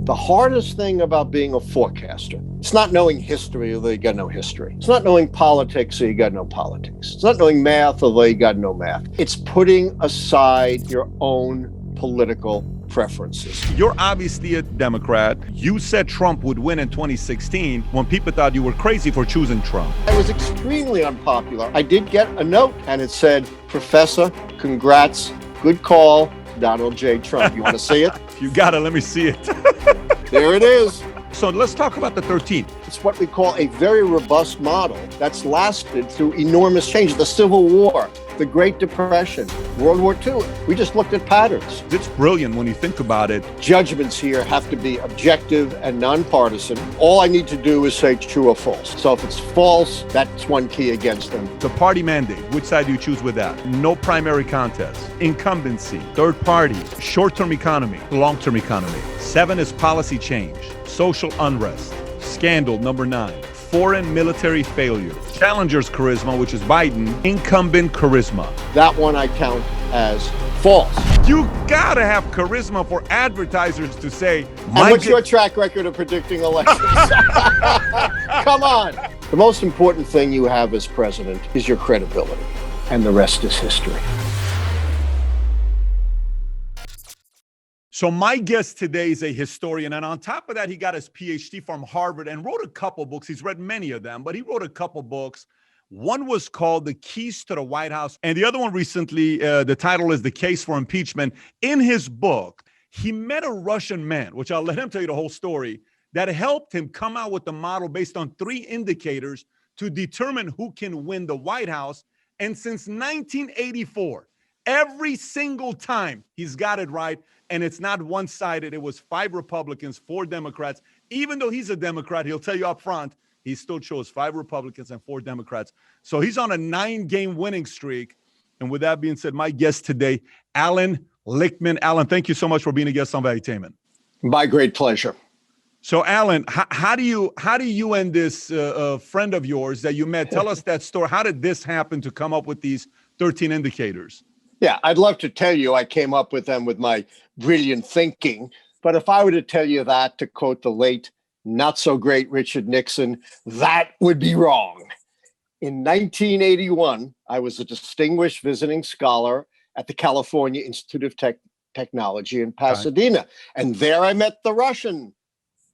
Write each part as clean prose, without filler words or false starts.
The hardest thing about being a forecaster, it's not knowing history, although you got no history. It's not knowing politics, or you got no politics. It's not knowing math, although you got no math. It's putting aside your own political preferences. You're obviously a Democrat. You said Trump would win in 2016 when people thought you were crazy for choosing Trump. I was extremely unpopular. I did get a note, and it said, "Professor, congrats, good call, Donald J. Trump." You want to see it? You got it. Let me see it. There it is. So let's talk about the 13th. It's what we call a very robust model that's lasted through enormous change. The Civil War, the Great Depression, World War II. We just looked at patterns. It's brilliant when you think about it. Judgments here have to be objective and nonpartisan. All I need to do is say true or false. So if it's false, that's one key against them. The party mandate, which side do you choose with that? No primary contest, incumbency, third party, short-term economy, long-term economy. 7 is policy change, social unrest, scandal, number 9. Foreign military failure, challenger's charisma, which is Biden, incumbent charisma. That one I count as false. You gotta have charisma for advertisers to say, and what's your track record of predicting elections? Come on. The most important thing you have as president is your credibility, and the rest is history. So my guest today is a historian, and on top of that, he got his PhD from Harvard and wrote a couple books. He's read many of them, but he wrote a couple books. One was called The Keys to the White House, and the other one recently, the title is The Case for Impeachment. In his book, he met a Russian man, which I'll let him tell you the whole story, that helped him come out with the model based on 3 indicators to determine who can win the White House. And since 1984, every single time he's got it right. And it's not one-sided. It was 5 Republicans, 4 Democrats. Even though he's a Democrat, he'll tell you up front, he still chose 5 Republicans and 4 Democrats. So he's on a 9-game winning streak. And with that being said, my guest today, Allan Lichtman. Allan, thank you so much for being a guest on Valuetainment. My great pleasure. So Allan, how do you and this friend of yours that you met, tell us that story. How did this happen to come up with these 13 indicators? Yeah, I'd love to tell you I came up with them with my brilliant thinking. But if I were to tell you that, to quote the late, not so great Richard Nixon, that would be wrong. In 1981, I was a distinguished visiting scholar at the California Institute of Technology in Pasadena. Right. And there I met the Russian,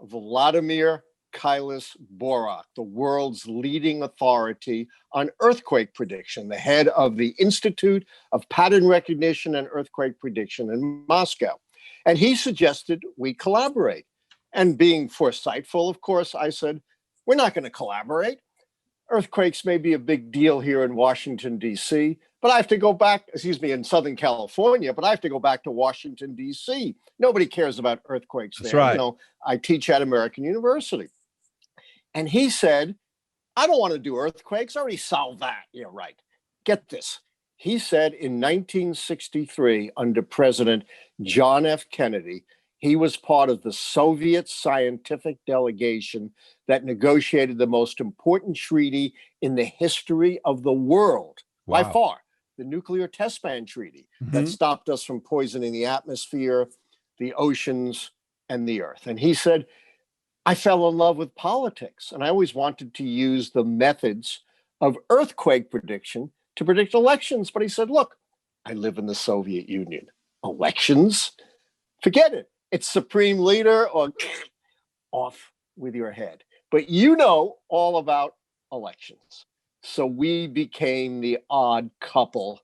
Vladimir Keilis-Borok, the world's leading authority on earthquake prediction, the head of the Institute of Pattern Recognition and Earthquake Prediction in Moscow. And he suggested we collaborate. And being foresightful, of course, I said, we're not going to collaborate. Earthquakes may be a big deal here in Washington, D.C., but I have to go back, in Southern California, but I have to go back to Washington, D.C. Nobody cares about earthquakes there. That's right. You know, I teach at American University. And he said, I don't want to do earthquakes. I already solved that. Yeah, right. Get this. He said in 1963, under President John F. Kennedy, he was part of the Soviet scientific delegation that negotiated the most important treaty in the history of the world, by far, the Nuclear Test Ban Treaty that stopped us from poisoning the atmosphere, the oceans, and the earth. And he said, I fell in love with politics, and I always wanted to use the methods of earthquake prediction to predict elections. But he said, look, I live in the Soviet Union. Elections? Forget it. It's supreme leader or off with your head. But you know all about elections. So we became the odd couple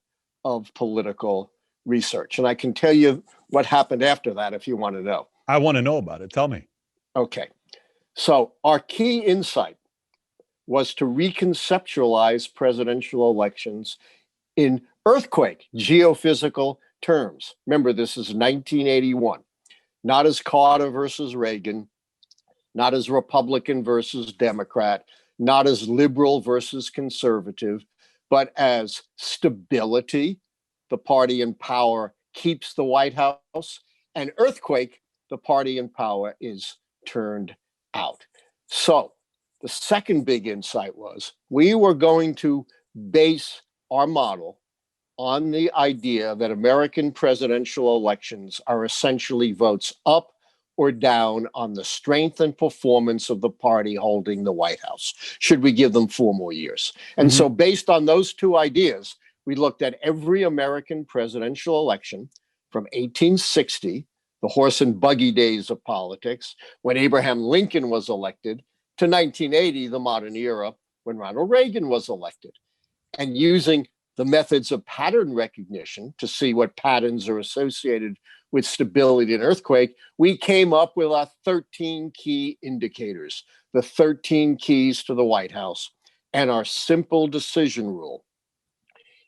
of political research. And I can tell you what happened after that if you want to know. I want to know about it. Tell me. Okay. So our key insight was to reconceptualize presidential elections in earthquake geophysical terms. Remember, this is 1981, not as Carter versus Reagan, not as Republican versus Democrat, not as liberal versus conservative, but as stability, the party in power keeps the White House, and earthquake, the party in power is turned out. So the second big insight was we were going to base our model on the idea that American presidential elections are essentially votes up or down on the strength and performance of the party holding the White House? Should we give them 4 more years? And so based on those two ideas, we looked at every American presidential election from 1860, the horse and buggy days of politics, when Abraham Lincoln was elected, to 1980, the modern era, when Ronald Reagan was elected. And using the methods of pattern recognition to see what patterns are associated with stability and earthquake, we came up with our 13 key indicators, the 13 keys to the White House, and our simple decision rule.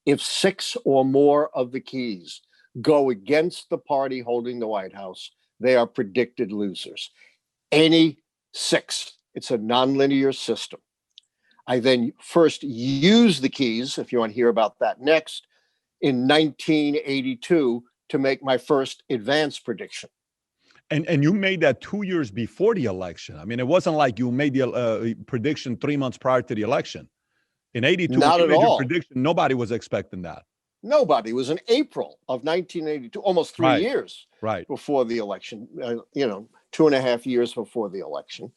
If 6 or more of the keys go against the party holding the White House, they are predicted losers. Any 6. It's a nonlinear system. I then first used the keys, if you want to hear about that next, in 1982 to make my first advanced prediction. And you made that 2 years before the election. I mean, it wasn't like you made the prediction 3 months prior to the election. In 82, Not when you at made your all. prediction, nobody was expecting that. Nobody. It was in April of 1982, almost 3 Right. years Right. before the election, 2.5 years before the election.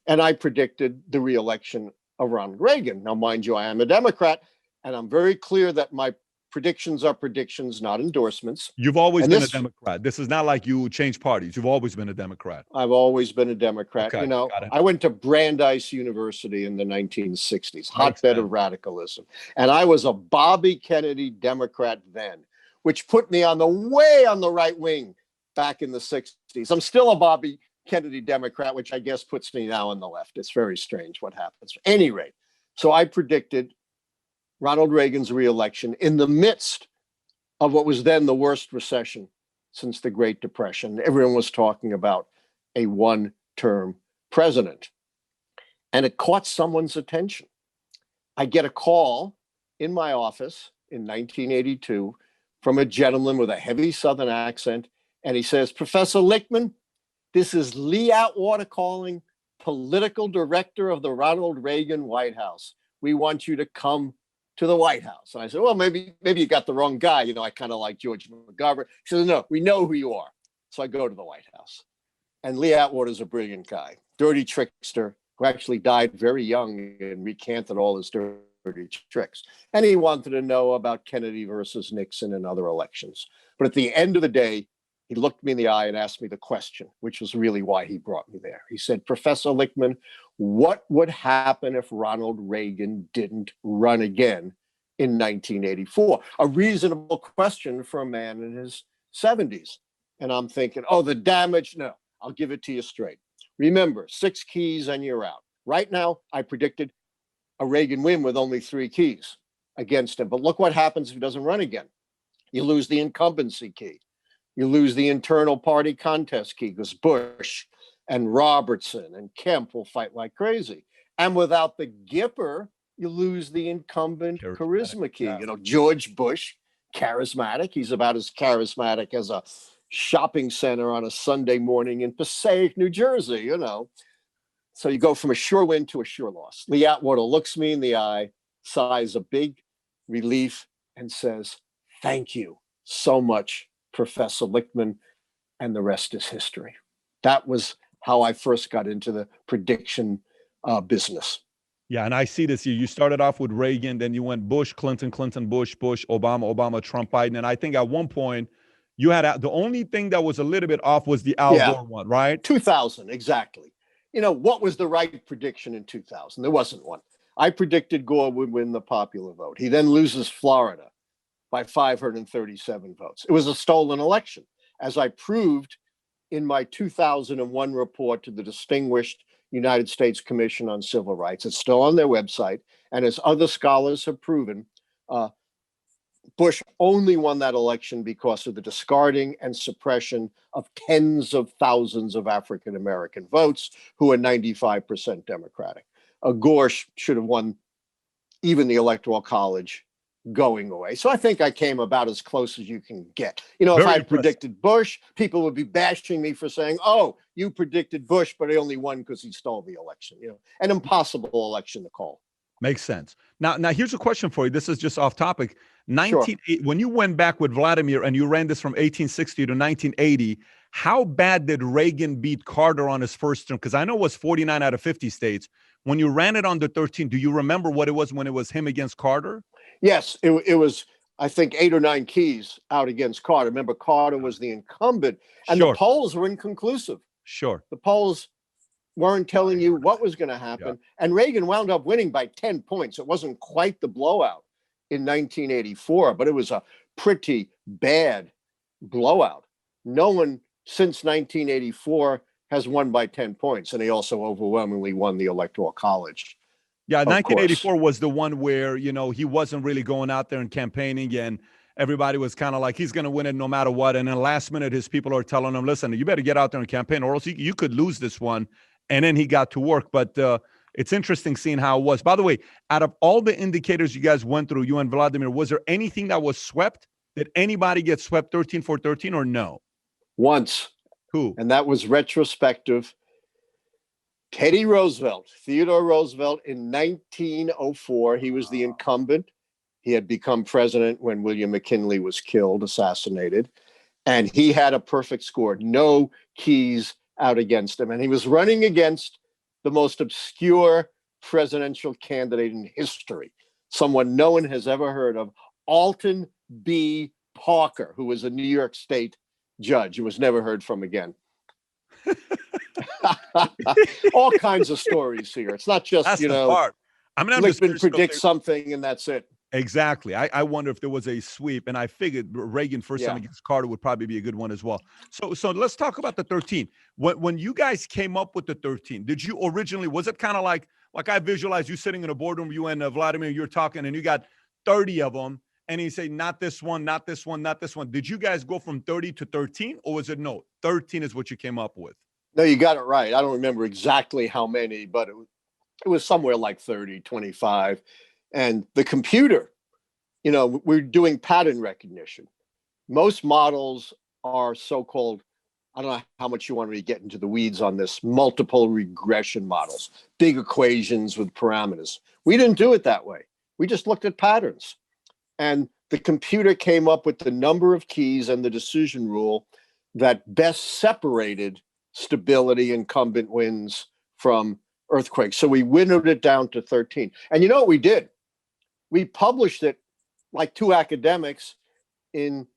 And I predicted the re-election of Ronald Reagan. Now, mind you, I am a Democrat, and I'm very clear that my predictions are predictions, not endorsements. You've always And been this- a Democrat. This is not like you changed parties. You've always been a Democrat. I've always been a Democrat. Okay, got it. I went to Brandeis University in the 1960s, hotbed of sense. radicalism. And I was a Bobby Kennedy Democrat then, which put me way on the right wing back in the 60s. I'm still a Bobby Kennedy Democrat, which I guess puts me now on the left. It's very strange what happens. At any rate, so I predicted Ronald Reagan's re-election in the midst of what was then the worst recession since the Great Depression. Everyone was talking about a one-term president. And it caught someone's attention. I get a call in my office in 1982 from a gentleman with a heavy Southern accent, and he says, "Professor Lichtman, this is Lee Atwater calling, political director of the Ronald Reagan White House. We want you to come to the White House." And I said, "Well, maybe you got the wrong guy. I kind of like George McGovern." He says, "No, we know who you are." So I go to the White House. And Lee Atwater is a brilliant guy, dirty trickster, who actually died very young and recanted all his dirty tricks. And he wanted to know about Kennedy versus Nixon and other elections. But at the end of the day, he looked me in the eye and asked me the question, which was really why he brought me there. He said, "Professor Lichtman, what would happen if Ronald Reagan didn't run again in 1984? A reasonable question for a man in his 70s. And I'm thinking, oh, the damage? No, I'll give it to you straight. Remember, 6 keys and you're out. Right now, I predicted a Reagan win with only 3 keys against him. But look what happens if he doesn't run again. You lose the incumbency key. You lose the internal party contest key because Bush and Robertson and Kemp will fight like crazy. And without the Gipper, you lose the incumbent charisma key. Yeah. George Bush, charismatic. He's about as charismatic as a shopping center on a Sunday morning in Passaic, New Jersey, So you go from a sure win to a sure loss. Lee Atwater looks me in the eye, sighs a big relief, and says, "Thank you so much, Professor Lichtman," and the rest is history. That was how I first got into the prediction business. Yeah, and I see this. You started off with Reagan, then you went Bush, Clinton, Clinton, Bush, Bush, Obama, Obama, Trump, Biden. And I think at one point you had the only thing that was a little bit off was the Al Gore one, right? 2000, exactly. What was the right prediction in 2000? There wasn't one. I predicted Gore would win the popular vote. He then loses Florida by 537 votes. It was a stolen election, as I proved in my 2001 report to the Distinguished United States Commission on Civil Rights. It's still on their website. And as other scholars have proven, Bush only won that election because of the discarding and suppression of tens of thousands of African-American votes who are 95% Democratic. Gore should have won even the Electoral College going away. So I think I came about as close as you can get. If I predicted Bush, people would be bashing me for saying, "Oh, you predicted Bush, but he only won because he stole the election." An impossible election to call. Makes sense. Now here's a question for you. This is just off topic. Sure. When you went back with Vladimir and you ran this from 1860 to 1980, How bad did Reagan beat Carter on his first term? Because I know it was 49 out of 50 states. When you ran it on the 13, do you remember what it was when it was him against Carter? Yes, it was, I think, 8 or 9 keys out against Carter. Remember, Carter was the incumbent, and the Sure, polls were inconclusive. sure. The polls weren't telling you what was going to happen. Yeah. And Reagan wound up winning by 10 points. It wasn't quite the blowout in 1984, but it was a pretty bad blowout. No one since 1984 has won by 10 points. And he also overwhelmingly won the Electoral College. Yeah, Of course. 1984 was the one where, he wasn't really going out there and campaigning, and everybody was kind of like, he's going to win it no matter what. And then last minute, his people are telling him, listen, you better get out there and campaign or else you could lose this one. And then he got to work. But it's interesting seeing how it was. By the way, out of all the indicators you guys went through, you and Vladimir, was there anything that was swept? Did anybody get swept 13 for 13 or no? Once. Who? And that was retrospective. Teddy Roosevelt, Theodore Roosevelt, in 1904. He was the incumbent. He had become president when William McKinley was killed, assassinated. And he had a perfect score. No keys out against him. And he was running against the most obscure presidential candidate in history, someone no one has ever heard of, Alton B. Parker, who was a New York State judge who was never heard from again. All kinds of stories here. It's not just, That's the part. I mean, Lichtman predicts something and that's it. Exactly. I wonder if there was a sweep, and I figured Reagan first time against Carter would probably be a good one as well. So let's talk about the 13. When you guys came up with the 13, did you originally, was it kind of like I visualize you sitting in a boardroom, you and Vladimir, you're talking, and you got 30 of them, and you say, not this one, not this one, not this one. Did you guys go from 30 to 13, or was it no, 13 is what you came up with? No, you got it right. I don't remember exactly how many, but it was somewhere like 30, 25. And the computer, we're doing pattern recognition. Most models are so-called, I don't know how much you want me to get into the weeds on this, multiple regression models, big equations with parameters. We didn't do it that way. We just looked at patterns. And the computer came up with the number of keys and the decision rule that best separated stability, incumbent wins from earthquakes. So we winnowed it down to 13. And you know what we did? We published it like two academics in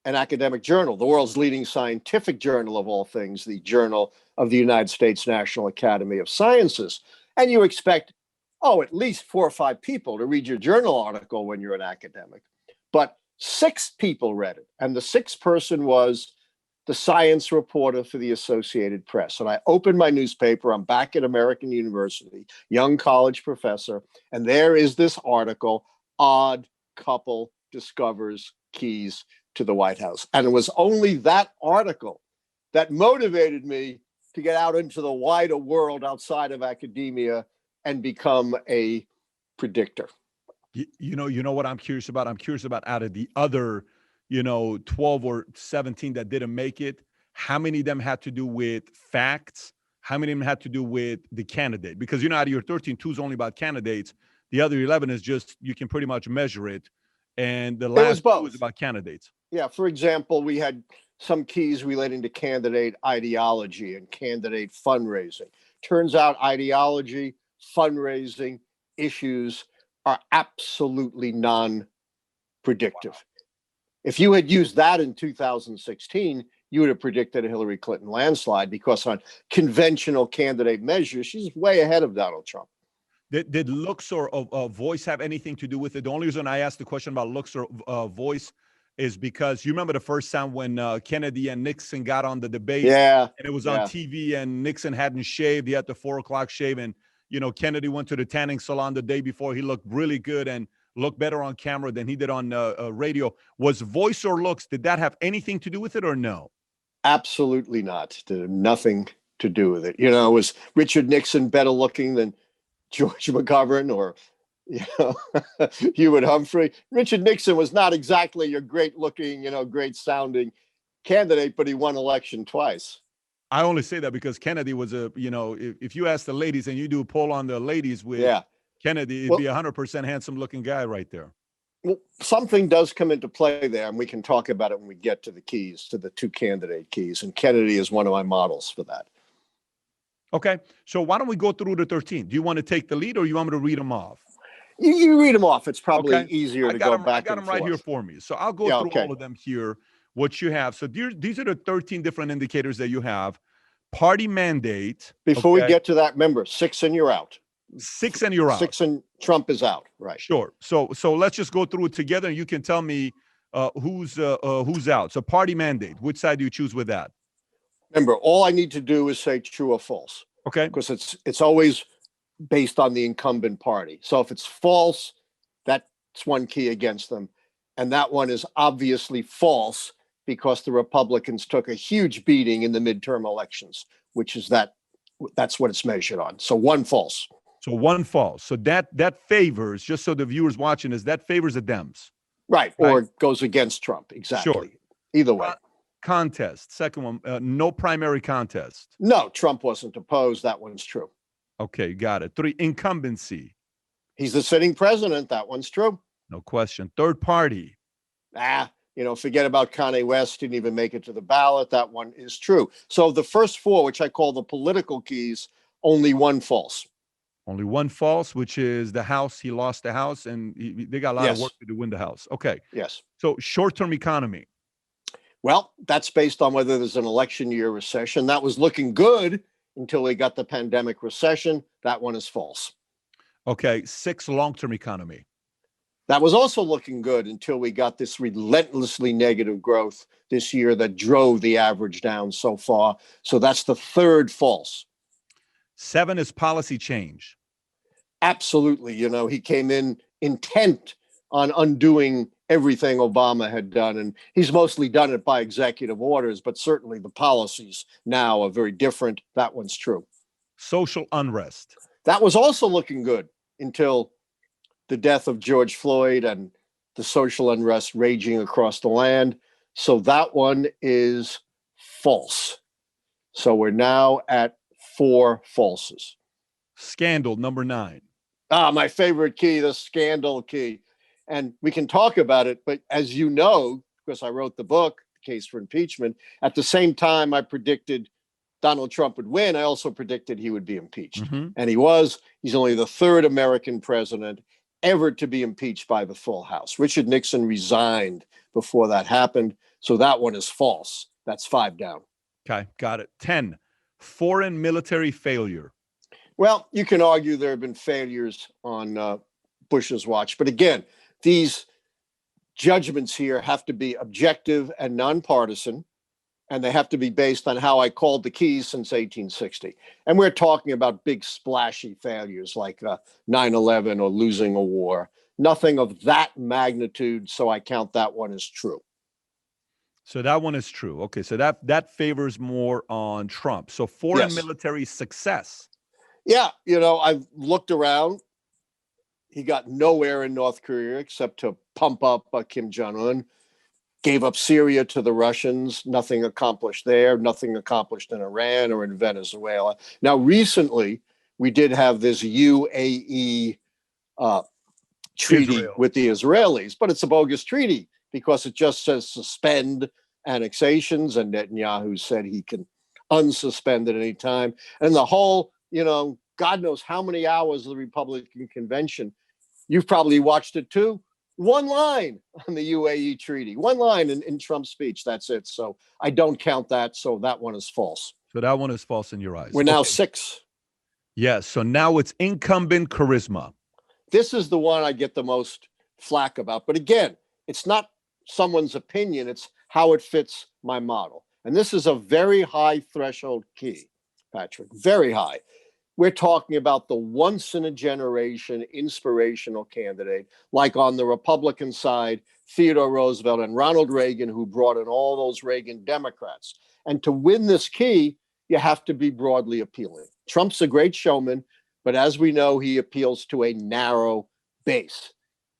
an academic journal, the world's leading scientific journal of all things, the Journal of the United States National Academy of Sciences. And you expect, at least 4 or 5 people to read your journal article when you're an academic. But 6 people read it. And the 6th person was the science reporter for the Associated Press. And I opened my newspaper. I'm back at American University, young college professor. And there is this article, Odd Couple Discovers Keys to the White House. And it was only that article that motivated me to get out into the wider world outside of academia and become a predictor. You know what I'm curious about? I'm curious about out of the other 12 or 17 that didn't make it, how many of them had to do with facts? How many of them had to do with the candidate? Because, out of your 13, 2 is only about candidates. The other 11 is just, you can pretty much measure it. And the last 2 is about candidates. Yeah. For example, we had some keys relating to candidate ideology and candidate fundraising. Turns out ideology, fundraising issues are absolutely non-predictive. Wow. If you had used that in 2016, you would have predicted a Hillary Clinton landslide because on conventional candidate measures, she's way ahead of Donald Trump. Did looks or voice have anything to do with it? The only reason I asked the question about looks or voice is because you remember the first time when Kennedy and Nixon got on the debate, and it was on TV, and Nixon hadn't shaved. He had the 4 o'clock shave, and Kennedy went to the tanning salon the day before. He looked really good and looked better on camera than he did on radio. Was voice or looks, did that have anything to do with it or no? Absolutely not. Nothing to do with it. Was Richard Nixon better looking than George McGovern or Hewitt Humphrey? Richard Nixon was not exactly your great looking, great sounding candidate, but he won election twice. I only say that because Kennedy was if you ask the ladies and you do a poll on the ladies with Kennedy, it'd be 100% handsome looking guy right there. Well, something does come into play there, and we can talk about it when we get to the keys, to the two candidate keys. And Kennedy is one of my models for that. Okay. So why don't we go through the 13? Do you want to take the lead or you want me to read them off? You read them off. It's probably Okay. easier I to got go them, back and right forth. here for me. So I'll go through all of them here, what you have. So these are the 13 different indicators that you have. Party mandate. Before we get to that, remember, 6 and you're out. 6 and you're out. 6 and Trump is out. Right. Sure. So let's just go through it together and you can tell me who's out. So party mandate, which side do you choose with that? Remember, all I need to do is say true or false. Okay. Because it's always based on the incumbent party. So if it's false, that's one key against them. And that one is obviously false because the Republicans took a huge beating in the midterm elections, which is that's what it's measured on. So one false. So one false. So that favors, just so the viewers watching is, that favors the Dems. Right. Or goes against Trump. Exactly. Sure. Either way. Contest. Second one, no primary contest. No, Trump wasn't opposed. That one's true. Okay, got it. 3, incumbency. He's the sitting president. That one's true. No question. Third party. Forget about Kanye West. Didn't even make it to the ballot. That one is true. So the first 4, which I call the political keys, only one false. Only one false, which is the House. He lost the House, and they got a lot of work to do to win the House. Okay. Yes. So short-term economy. Well, that's based on whether there's an election year recession. That was looking good until we got the pandemic recession. That one is false. Okay. 6, long-term economy. That was also looking good until we got this relentlessly negative growth this year that drove the average down so far. So that's the third false. 7 is policy change. Absolutely. He came in intent on undoing everything Obama had done. And he's mostly done it by executive orders, but certainly the policies now are very different. That one's true. Social unrest. That was also looking good until the death of George Floyd and the social unrest raging across the land. So that one is false. So we're now at 4 falses. Scandal, number 9. My favorite key, the scandal key. And we can talk about it, but as you know, because I wrote the book, Case for Impeachment, at the same time I predicted Donald Trump would win, I also predicted he would be impeached. Mm-hmm. And he was. He's only the 3rd American president ever to be impeached by the full House. Richard Nixon resigned before that happened. So that one is false. That's 5 down. Okay, got it. 10, foreign military failure. Well, you can argue there have been failures on Bush's watch. But again, these judgments here have to be objective and nonpartisan, and they have to be based on how I called the keys since 1860. And we're talking about big splashy failures like 9/11 or losing a war. Nothing of that magnitude, so I count that one as true. So that one is true. Okay, so that favors more on Trump. So foreign military success. Yeah, I've looked around. He got nowhere in North Korea except to pump up Kim Jong-un. Gave up Syria to the Russians. Nothing accomplished there. Nothing accomplished in Iran or in Venezuela. Now, recently, we did have this UAE treaty with the Israelis, but it's a bogus treaty because it just says suspend annexations, and Netanyahu said he can unsuspend at any time. And the whole, God knows how many hours of the Republican convention, you've probably watched it too. One line on the UAE treaty, one line in Trump's speech. That's it. So I don't count that. So that one is false. So that one is false in your eyes. We're now 6. Yes. So now it's incumbent charisma. This is the one I get the most flack about. But again, it's not someone's opinion. It's how it fits my model. And this is a very high threshold key, Patrick, very high. We're talking about the once-in-a-generation inspirational candidate, like on the Republican side, Theodore Roosevelt and Ronald Reagan, who brought in all those Reagan Democrats. And to win this key, you have to be broadly appealing. Trump's a great showman, but as we know, he appeals to a narrow base,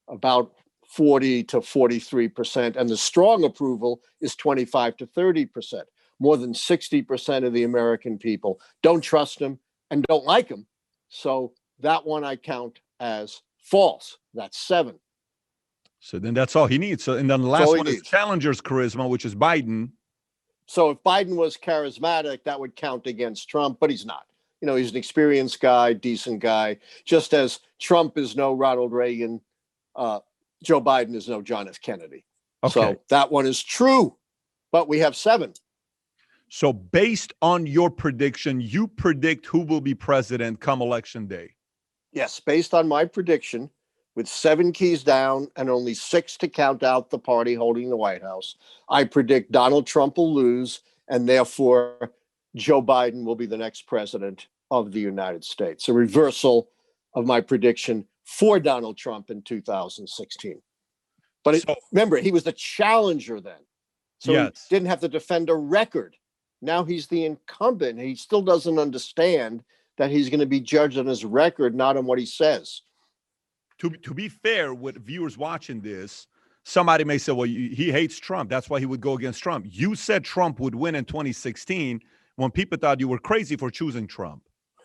about 40 to 43%, and the strong approval is 25 to 30%. More than 60% of the American people don't trust him and don't like him. So that one I count as false. That's 7. So then that's all he needs. So, and then the last one is challenger's charisma, which is Biden. So if Biden was charismatic, that would count against Trump, but he's not. He's an experienced guy, decent guy. Just as Trump is no Ronald Reagan, Joe Biden is no John F. Kennedy. Okay. So that one is true, but we have 7. So based on your prediction, you predict who will be president come election day. Yes, based on my prediction, with 7 keys down and only 6 to count out the party holding the White House, I predict Donald Trump will lose, and therefore Joe Biden will be the next president of the United States. A reversal of my prediction for Donald Trump in 2016. But remember, he was the challenger then. So he didn't have to defend a record. Now he's the incumbent. He still doesn't understand that he's going to be judged on his record, not on what he says. To be fair, with viewers watching this, somebody may say, well, he hates Trump. That's why he would go against Trump. You said Trump would win in 2016 when people thought you were crazy for choosing Trump.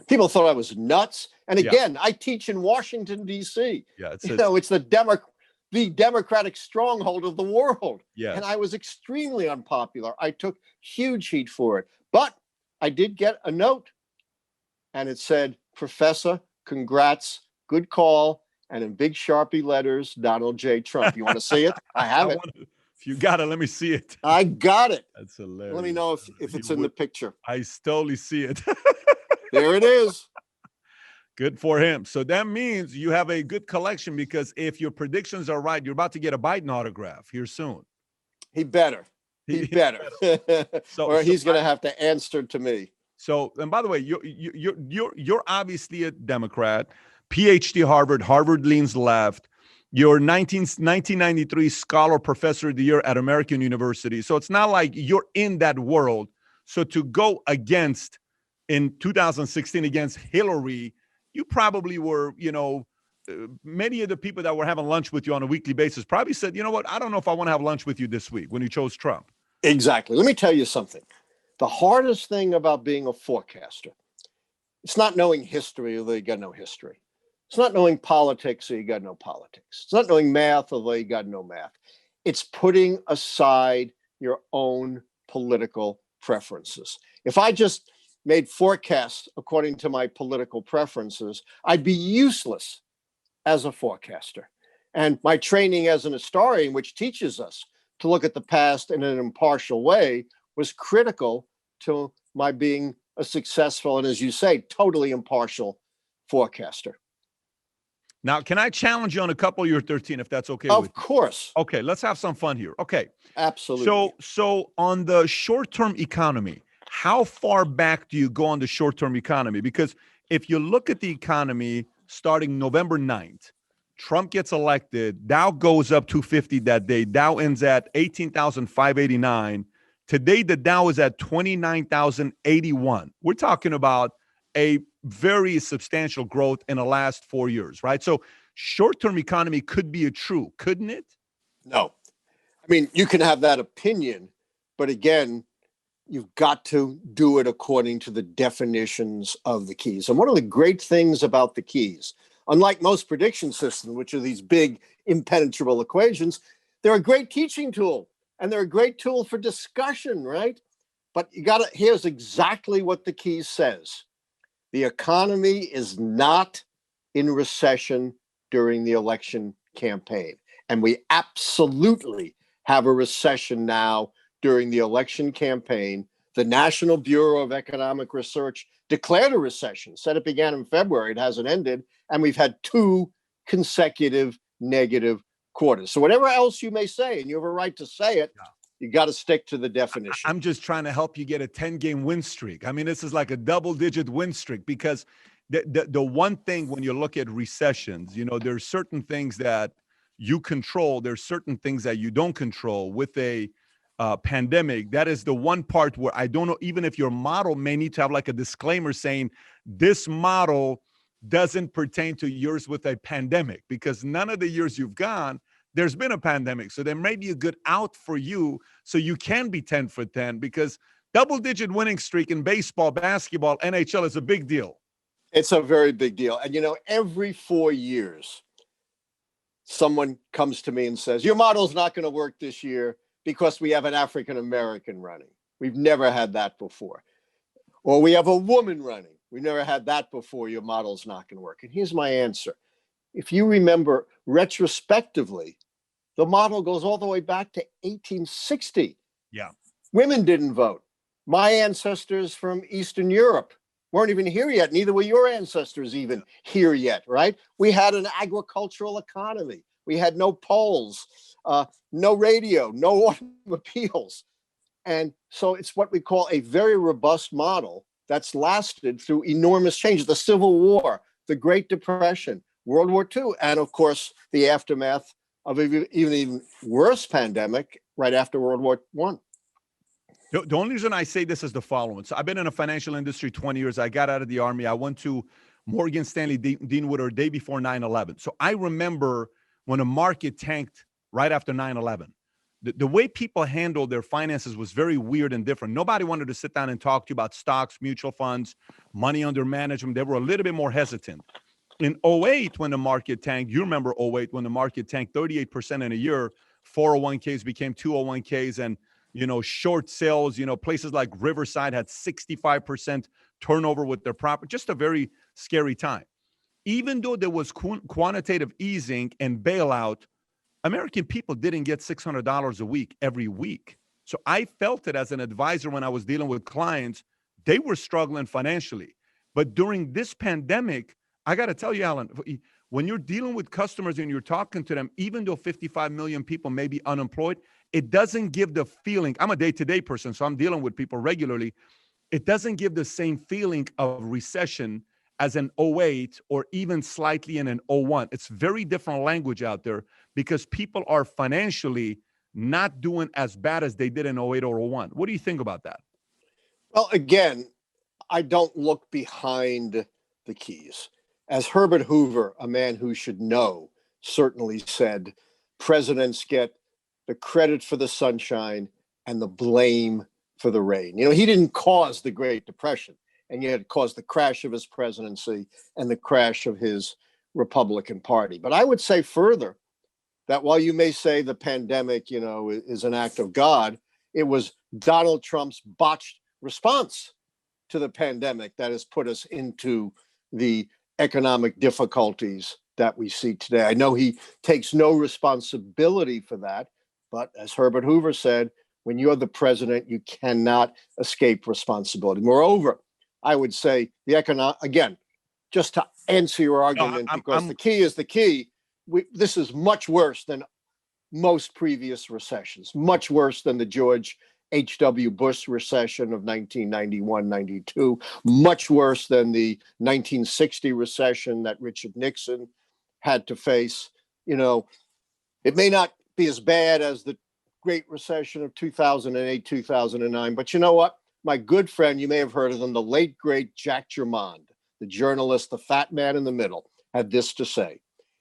People thought I was nuts. And again, I teach in Washington, D.C. Yeah, it's the Democratic stronghold of the world. Yeah. And I was extremely unpopular. I took huge heat for it. But I did get a note, and it said, Professor, congrats, good call, and in big Sharpie letters, Donald J. Trump. You want to see it? I have it. If you got it, let me see it. I got it. That's hilarious. Let me know if it's in the picture. I totally see it. There it is. Good for him. So that means you have a good collection, because if your predictions are right, you're about to get a Biden autograph here soon. He better. He better. Or he's going to have to answer to me. So, and by the way, you're obviously a Democrat, PhD Harvard leans left. You're 1993 Scholar Professor of the Year at American University. So it's not like you're in that world. So to go against in 2016 against Hillary, you probably were, many of the people that were having lunch with you on a weekly basis probably said, you know what, I don't know if I want to have lunch with you this week when you chose Trump. Exactly. Let me tell you something. The hardest thing about being a forecaster, it's not knowing history, although you got no history. It's not knowing politics, or you got no politics. It's not knowing math, although you got no math. It's putting aside your own political preferences. If I just made forecasts according to my political preferences, I'd be useless as a forecaster. And my training as an historian, which teaches us to look at the past in an impartial way, was critical to my being a successful and, as you say, totally impartial forecaster. Now, can I challenge you on a couple of your 13, if that's okay? Of course. Okay, let's have some fun here. Okay. Absolutely. So on the short-term economy, how far back do you go on the short-term economy? Because if you look at the economy starting November 9th, Trump gets elected, Dow goes up 250 that day. Dow ends at 18,589. Today, the Dow is at 29,081. We're talking about a very substantial growth in the last 4 years, right? So short-term economy could be a true, couldn't it? No. I mean, you can have that opinion, but again, you've got to do it according to the definitions of the keys. And one of the great things about the keys, unlike most prediction systems, which are these big impenetrable equations, they're a great teaching tool, and they're a great tool for discussion, right? But here's exactly what the key says. The economy is not in recession during the election campaign. And we absolutely have a recession now during the election campaign. The National Bureau of Economic Research declared a recession, said it began in February, it hasn't ended, and we've had 2 consecutive negative quarters. So whatever else you may say, and you have a right to say it, you got to stick to the definition. I'm just trying to help you get a 10-game win streak. I mean, this is like a double-digit win streak, because the one thing when you look at recessions, there's certain things that you control. There's certain things that you don't control. With a pandemic, that is the one part where I don't know, even if your model may need to have like a disclaimer saying this model doesn't pertain to years with a pandemic, because none of the years you've gone, there's been a pandemic. So there may be a good out for you, so you can be 10 for 10, because double-digit winning streak in baseball, basketball, NHL is a big deal. It's a very big deal. And, every 4 years, someone comes to me and says, your model's not going to work this year because we have an African American running. We've never had that before. Or we have a woman running. We never had that before. Your model's not going to work. And here's my answer. If you remember retrospectively, the model goes all the way back to 1860. Yeah. Women didn't vote. My ancestors from Eastern Europe weren't even here yet. Neither were your ancestors even here yet, right? We had an agricultural economy. We had no polls, no radio, no automobiles. And so it's what we call a very robust model that's lasted through enormous change. The Civil War, the Great Depression, World War II, and of course, the aftermath of an even worse pandemic right after World War I. The only reason I say this is the following. So I've been in the financial industry 20 years. I got out of the Army. I went to Morgan Stanley Deanwood day before 9/11. So I remember when a market tanked right after 9/11. The way people handled their finances was very weird and different. Nobody wanted to sit down and talk to you about stocks, mutual funds, money under management. They were a little bit more hesitant. In '08, when the market tanked, you remember '08 when the market tanked 38% in a year, 401ks became 201ks, and short sales, places like Riverside had 65% turnover with their property. Just a very scary time. Even though there was quantitative easing and bailout, American people didn't get $600 a week every week. So I felt it as an advisor when I was dealing with clients. They were struggling financially. But during this pandemic, I got to tell you, Allan, when you're dealing with customers and you're talking to them, even though 55 million people may be unemployed, it doesn't give the feeling. I'm a day-to-day person, so I'm dealing with people regularly. It doesn't give the same feeling of recession as an '08 or even slightly in an '01. It's very different language out there because people are financially not doing as bad as they did in '08 or '01. What do you think about that? Well, again, I don't look behind the keys. As Herbert Hoover, a man who should know, certainly said, presidents get the credit for the sunshine and the blame for the rain. He didn't cause the Great Depression, and yet it caused the crash of his presidency and the crash of his Republican Party. But I would say further that while you may say the pandemic, is an act of God, it was Donald Trump's botched response to the pandemic that has put us into the economic difficulties that we see today. I know he takes no responsibility for that, but as Herbert Hoover said, when you're the president, you cannot escape responsibility. Moreover, I would say again, just to answer your argument, the key is the key. This is much worse than most previous recessions, much worse than the George H.W. Bush recession of 1991-92, much worse than the 1960 recession that Richard Nixon had to face. It may not be as bad as the Great Recession of 2008, 2009, but you know what? My good friend, you may have heard of him, the late, great Jack Germond, the journalist, the fat man in the middle, had this to say.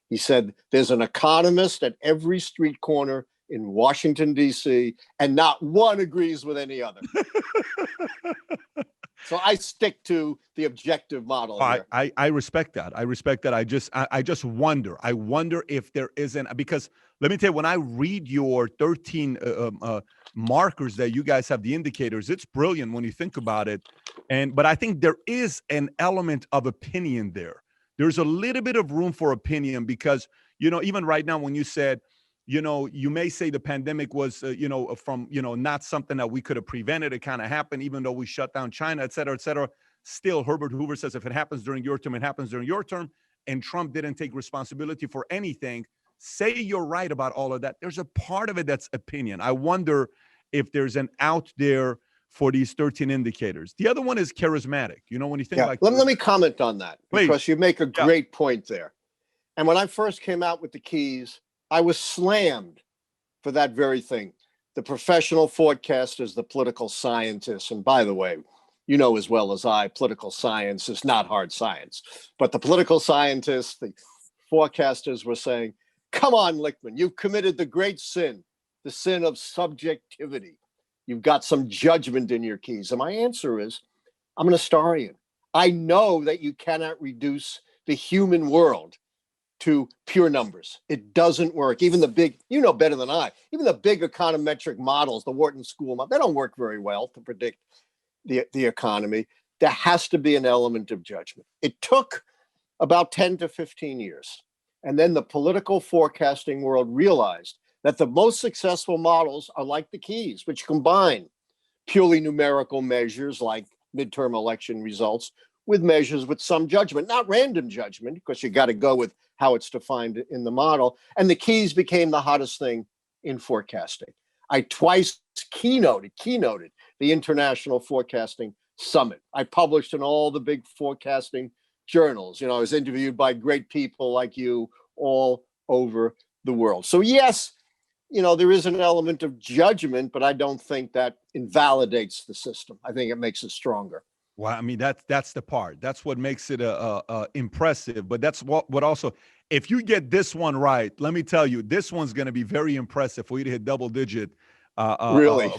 He said, there's an economist at every street corner in Washington, D.C., and not one agrees with any other. So I stick to the objective model here. I respect that. I respect that. I just wonder. I wonder if there isn't, because let me tell you, when I read your 13 markers that you guys have, the indicators, it's brilliant when you think about it. But I think there is an element of opinion there. There's a little bit of room for opinion because, even right now when you said, you may say the pandemic was, from, not something that we could have prevented. It kind of happened, even though we shut down China, et cetera, et cetera. Still, Herbert Hoover says if it happens during your term, it happens during your term. And Trump didn't take responsibility for anything. Say you're right about all of that. There's a part of it that's opinion. I wonder if there's an out there for these 13 indicators. The other one is charismatic. When you think let me comment on that, please, because you make a great point there. And when I first came out with the keys, I was slammed for that very thing. The professional forecasters, the political scientists, and by the way, as well as I, political science is not hard science. But the political scientists, the forecasters were saying, come on, Lichtman, you've committed the great sin, the sin of subjectivity. You've got some judgment in your keys. And my answer is, I'm an historian. I know that you cannot reduce the human world to pure numbers. It doesn't work. Even the big, you know better than I, even the big econometric models, the Wharton School model, they don't work very well to predict the economy. There has to be an element of judgment. It took about 10 to 15 years. And then the political forecasting world realized that the most successful models are like the Keys, which combine purely numerical measures like midterm election results with measures with some judgment, not random judgment, because you got to go with how it's defined in the model. And the Keys became the hottest thing in forecasting. I twice keynoted the International Forecasting Summit. I published in all the big forecasting journals. You know, I was interviewed by great people like you all over the world. So yes, you know, there is an element of judgment, but I don't think that invalidates the system. I think it makes it stronger. Well, I mean, that's the part. That's what makes it impressive. But that's what also, if you get this one right, let me tell you, this one's going to be very impressive for you to hit double digit. Really?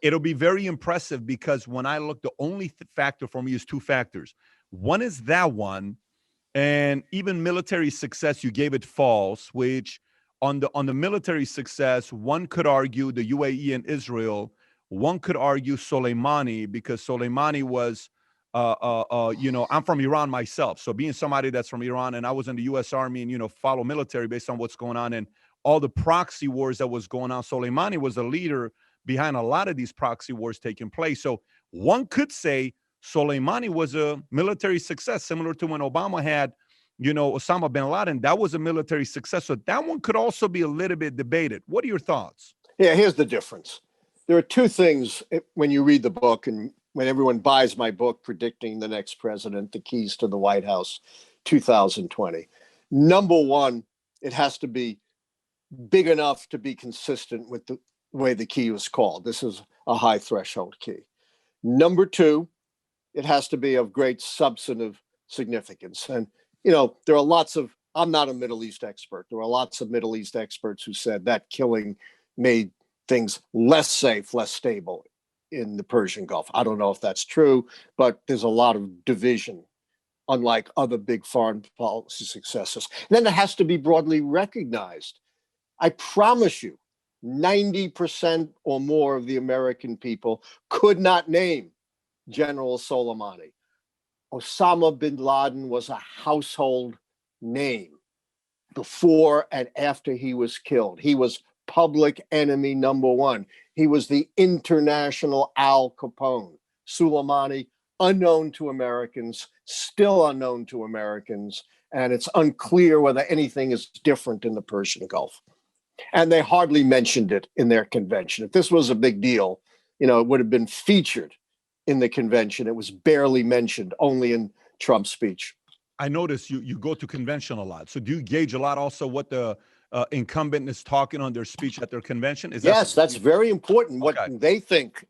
It'll be very impressive because when I look, the only factor for me is two factors. One is that one, and even military success, you gave it false, which on the military success, one could argue the UAE and Israel. One could argue Soleimani, because Soleimani was, you know, I'm from Iran myself. So being somebody that's from Iran, and I was in the U.S. Army and, you know, follow military based on what's going on and all the proxy wars that was going on. Soleimani was the leader behind a lot of these proxy wars taking place. So one could say Soleimani was a military success, similar to when Obama had, you know, Osama bin Laden. That was a military success. So that one could also be a little bit debated. What are your thoughts? Yeah, here's the difference. There are two things when you read the book and when everyone buys my book, Predicting the Next President, The Keys to the White House, 2020. Number one, it has to be big enough to be consistent with the way the key was called. This is a high threshold key. Number two, it has to be of great substantive significance. And, you know, there are lots of, I'm not a Middle East expert. There are lots of Middle East experts who said that killing made things less safe, less stable in the Persian Gulf. I don't know if that's true, but there's a lot of division, unlike other big foreign policy successes. And then it has to be broadly recognized. I promise you, 90% or more of the American people could not name General Soleimani. Osama bin Laden was a household name before and after he was killed. He was public enemy number one. He was the international Al Capone. Soleimani, unknown to Americans, still unknown to Americans, and it's unclear whether anything is different in the Persian Gulf. And they hardly mentioned it in their convention. If this was a big deal, you know, it would have been featured in the convention. It was barely mentioned, only in Trump's speech. I notice you go to convention a lot. So do you gauge a lot also what the incumbent is talking on their speech at their convention? Yes, that's very important. What they think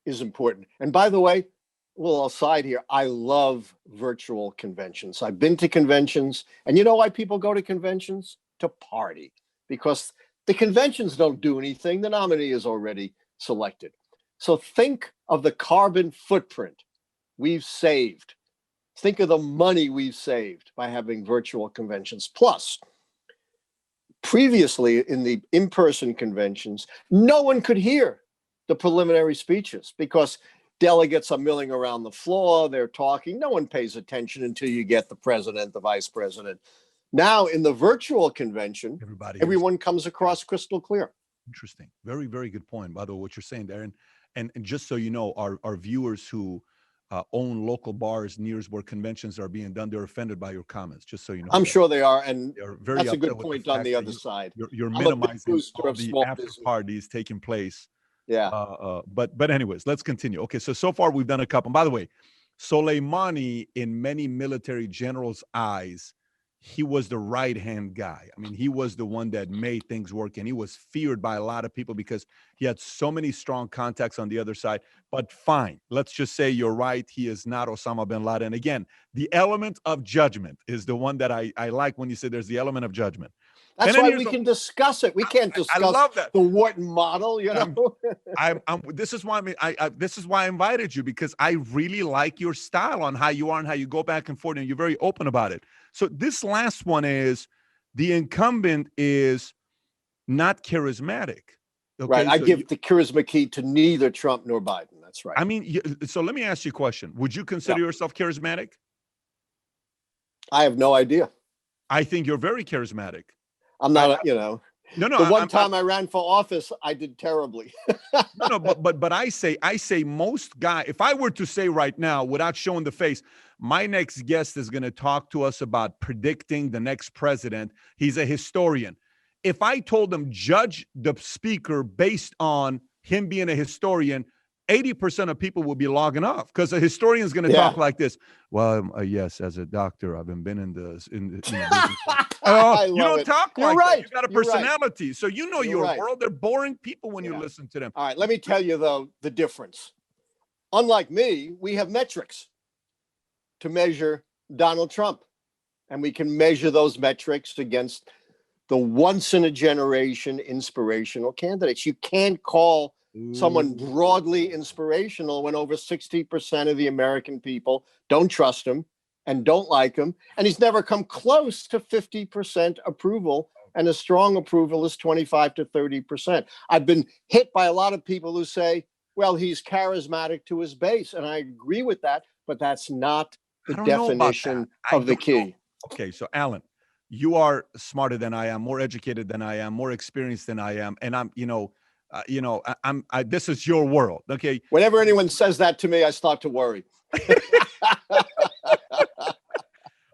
is important. And by the way, a little aside here, I love virtual conventions. I've been to conventions, and you know why people go to conventions? To party, because the conventions don't do anything. The nominee is already selected. So think of the carbon footprint we've saved. Think of the money we've saved by having virtual conventions. Plus, previously in the in-person conventions, no one could hear the preliminary speeches because delegates are milling around the floor, they're talking, no one pays attention until you get the president, the vice president. Now in the virtual convention, everyone comes across crystal clear. Interesting. Very, very good point, by the way, what you're saying there. And just so you know, our viewers who own local bars near where conventions are being done, they're offended by your comments, just so you know. I'm sure they are, and very that's a good point on the other side. You're minimizing all the after parties taking place. Yeah. But anyways, let's continue. Okay, so far we've done a couple. By the way, Soleimani, in many military generals' eyes, he was the right-hand guy. I mean, he was the one that made things work, and he was feared by a lot of people because he had so many strong contacts on the other side. But fine, let's just say you're right. He is not Osama bin Laden. Again, the element of judgment is the one that I like when you say there's the element of judgment. That's then why here's we can discuss it. We can't I discuss love that. the Wharton model, you know. This is why this is why I invited you, because I really like your style on how you are and how you go back and forth, and you're very open about it. So this last one is the incumbent is not charismatic. Okay, Right. I so give the charisma key to neither Trump nor Biden. That's right. I mean, so let me ask you a question. Would you consider yourself charismatic? I have no idea. I think you're very charismatic. I'm not, you know. No, The one time I ran for office, I did terribly. no, but I say most guy. If I were to say right now, without showing the face, my next guest is going to talk to us about predicting the next president. He's a historian. If I told him judge the speaker based on him being a historian, 80% of people will be logging off, because a historian is going to talk like this. Well, yes, as a doctor, I've been in this. You don't talk like that. You got a personality. Right. So you know your world. They're boring people when you listen to them. All right. Let me tell you, though, the difference. Unlike me, we have metrics to measure Donald Trump. And we can measure those metrics against the once-in-a-generation inspirational candidates. You can't call someone broadly inspirational when over 60% of the American people don't trust him and don't like him. And he's never come close to 50% approval. And a strong approval is 25 to 30%. I've been hit by a lot of people who say, well, he's charismatic to his base. And I agree with that, but that's not the definition of the key. Okay, so Allan, you are smarter than I am, more educated than I am, more experienced than I am. And I'm, this is your world. Okay. Whenever anyone says that to me, I start to worry.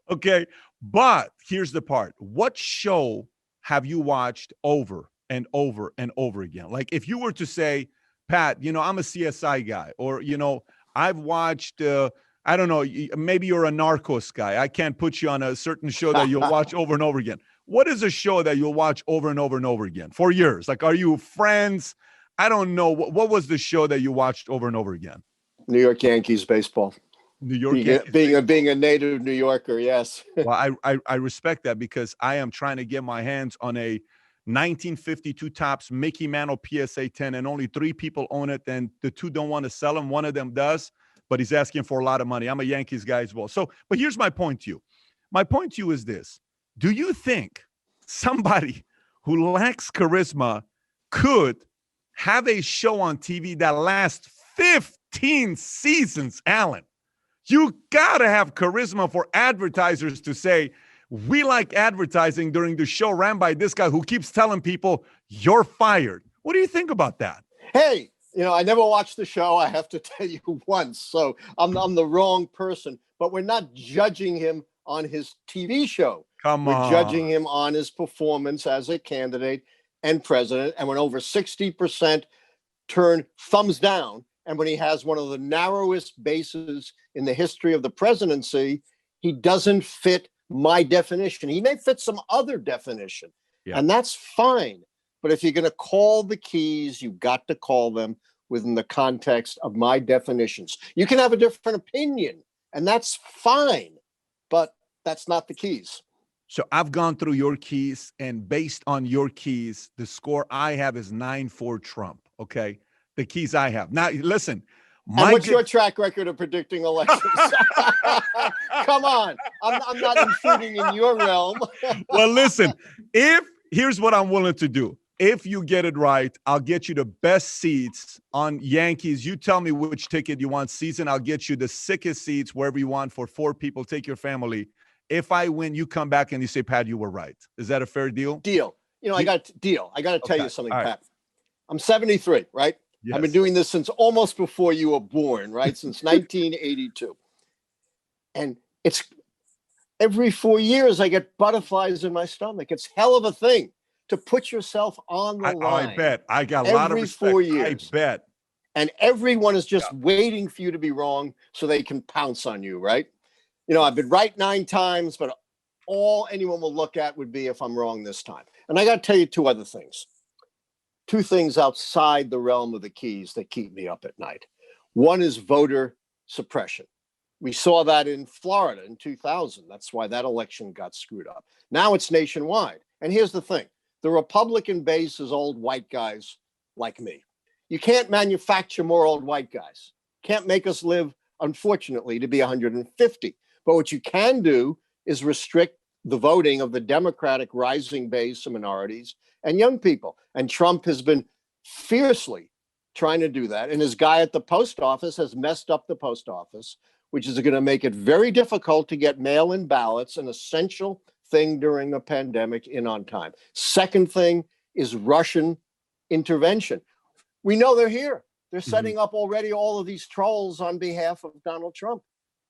Okay. But here's the part. What show have you watched over and over and over again? Like, if you were to say, Pat, I'm a CSI guy, or, I've watched, I don't know, maybe you're a Narcos guy. I can't put you on a certain show that you'll watch over and over again. What is a show that you'll watch over and over and over again for years? Like, are you Friends? I don't know. What was the show that you watched over and over again? New York Yankees baseball. New York being a native New Yorker, yes. Well, I respect that, because I am trying to get my hands on a 1952 Topps Mickey Mantle PSA 10, and only 3 people own it, and the 2 don't want to sell them. One of them does, but he's asking for a lot of money. I'm a Yankees guy as well. So, but here's my point to you. My point to you is this. Do you think somebody who lacks charisma could have a show on TV that lasts 15 seasons, Allan? You got to have charisma for advertisers to say, we like advertising during the show ran by this guy who keeps telling people you're fired. What do you think about that? Hey, I never watched the show. I have to tell you once. So I'm the wrong person, but we're not judging him on his TV show. We're judging him on his performance as a candidate and president. And when over 60% turn thumbs down, and when he has one of the narrowest bases in the history of the presidency, he doesn't fit my definition. He may fit some other definition, and that's fine. But if you're going to call the keys, you've got to call them within the context of my definitions. You can have a different opinion, and that's fine, but that's not the keys. So I've gone through your keys, and based on your keys, the score I have is 9-4 Trump. Okay. The keys I have. Now, listen. And what's your track record of predicting elections? Come on. I'm not intruding in your realm. Well, listen, here's what I'm willing to do. If you get it right, I'll get you the best seats on Yankees. You tell me which ticket you want season. I'll get you the sickest seats wherever you want for 4 people. Take your family. If I win, you come back and you say, Pat, you were right. Is that a fair deal? Deal. I got to tell you something, Pat. I'm 73, right? Yes. I've been doing this since almost before you were born, right? Since 1982. And it's every 4 years I get butterflies in my stomach. It's hell of a thing to put yourself on the line. I bet. I got a lot of respect. 4 years. I bet. And everyone is just waiting for you to be wrong so they can pounce on you, right? I've been right 9 times, but all anyone will look at would be if I'm wrong this time. And I got to tell you 2 other things. 2 things outside the realm of the keys that keep me up at night. One is voter suppression. We saw that in Florida in 2000. That's why that election got screwed up. Now it's nationwide. And here's the thing. The Republican base is old white guys like me. You can't manufacture more old white guys. Can't make us live, unfortunately, to be 150. But what you can do is restrict the voting of the Democratic rising base of minorities and young people. And Trump has been fiercely trying to do that. And his guy at the post office has messed up the post office, which is going to make it very difficult to get mail-in ballots, an essential thing during a pandemic, in on time. Second thing is Russian intervention. We know they're here. They're setting up already all of these trolls on behalf of Donald Trump.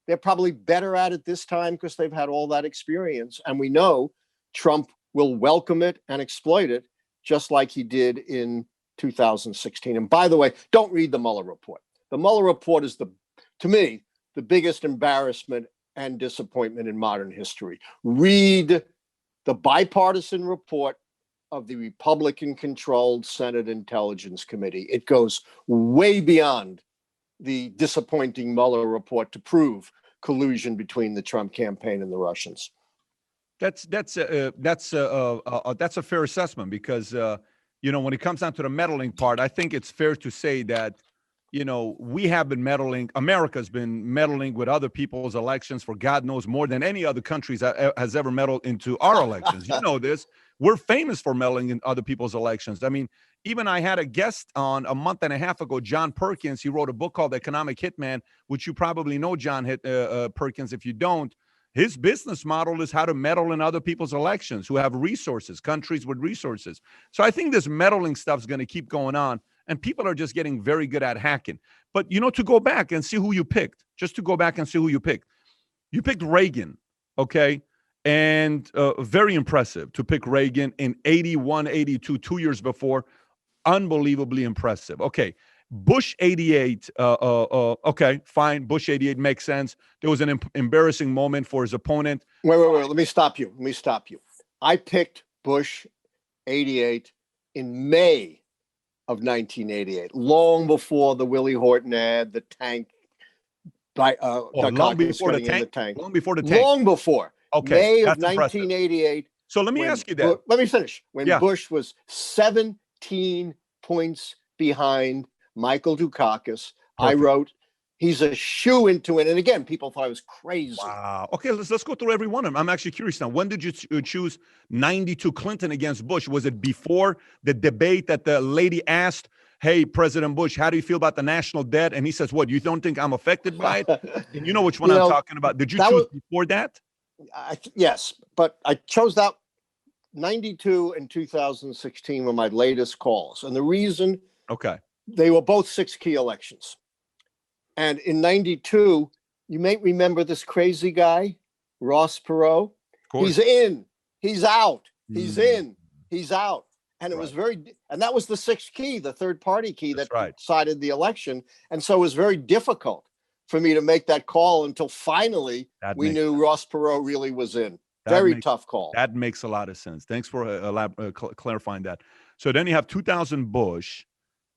They're probably better at it this time because they've had all that experience. And we know Trump will welcome it and exploit it, just like he did in 2016. And by the way, don't read the Mueller report. The Mueller report is, to me, the biggest embarrassment and disappointment in modern history. Read the bipartisan report of the Republican-controlled Senate Intelligence Committee. It goes way beyond the disappointing Mueller report to prove collusion between the Trump campaign and the Russians. That's a fair assessment because when it comes down to the meddling part, I think it's fair to say that we have been meddling. America's been meddling with other people's elections for God knows more than any other countries has ever meddled into our elections. You know this. We're famous for meddling in other people's elections. I mean, even I had a guest on a month and a half ago, John Perkins. He wrote a book called Economic Hitman, which you probably know, John Perkins. If you don't, his business model is how to meddle in other people's elections who have resources, countries with resources. So I think this meddling stuff is going to keep going on. And people are just getting very good at hacking. But, to go back and see who you picked, just to go back and see who you picked. You picked Reagan, okay? And very impressive to pick Reagan in 81, 82, 2 years before. Unbelievably impressive. Okay, Bush 88, okay, fine. Bush 88 makes sense. There was an embarrassing moment for his opponent. Wait. Let me stop you. I picked Bush 88 in May of 1988, long before the Willie Horton ad, the tank. Long before the tank? Long before the tank. Long before. Okay, May of 1988. Impressive. So let me ask you that. Let me finish. When Bush was 17 points behind Michael Dukakis, I wrote, he's a shoe into it. And again, people thought I was crazy. Wow. Okay, let's go through every one of them. I'm actually curious now. When did you choose 92 Clinton against Bush? Was it before the debate that the lady asked, hey, President Bush, how do you feel about the national debt? And he says, what, you don't think I'm affected by it? And you know which one I'm talking about. Did you choose before that? Yes, but I chose that 92 and 2016 were my latest calls. And the reason, they were both 6 key elections. And in 92, you may remember this crazy guy, Ross Perot. He's in, he's out, he's in, he's out. And it was and that was the 6th key, the third party key that decided the election. And so it was very difficult for me to make that call until finally we knew Ross Perot really was in. Very tough call. That makes a lot of sense. Thanks for clarifying that. So then you have 2000 Bush,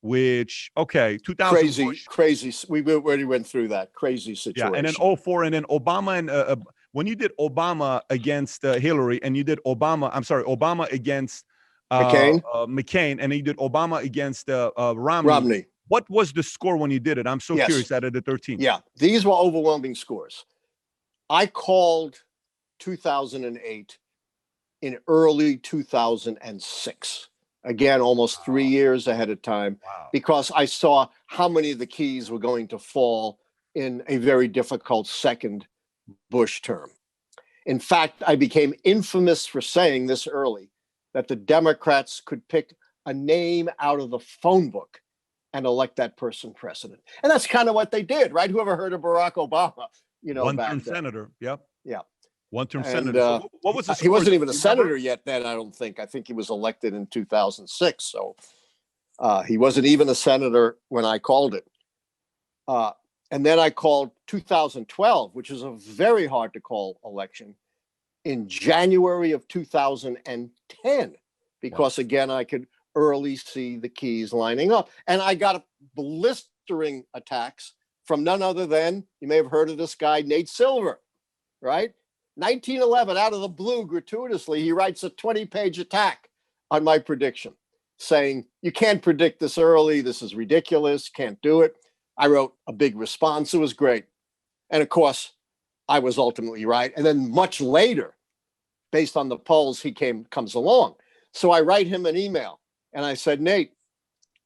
which, 2000 crazy. We already went through that crazy situation. Yeah, and then 04, and then Obama, and when you did Obama against Hillary, and you did Obama against McCain, and then you did Obama against Romney. What was the score when you did it? I'm so curious out of the 13. Yeah, these were overwhelming scores. I called 2008 in early 2006. Again, almost 3 years ahead of time, because I saw how many of the keys were going to fall in a very difficult second Bush term. In fact, I became infamous for saying this early, that the Democrats could pick a name out of the phone book and elect that person president. And that's kind of what they did, right? Whoever heard of Barack Obama, one-term senator. Yep. Yeah. One-term senator. So what was the score? He wasn't even a senator yet then, I don't think. I think he was elected in 2006. So he wasn't even a senator when I called it. And then I called 2012, which is a very hard to call election, in January of 2010, because again, I could early see the keys lining up. And I got blistering attacks from none other than, you may have heard of this guy, Nate Silver, right? 1911, out of the blue, gratuitously, he writes a 20-page attack on my prediction, saying, you can't predict this early. This is ridiculous. Can't do it. I wrote a big response. It was great. And of course, I was ultimately right. And then much later, based on the polls, he comes along. So I write him an email and I said, Nate,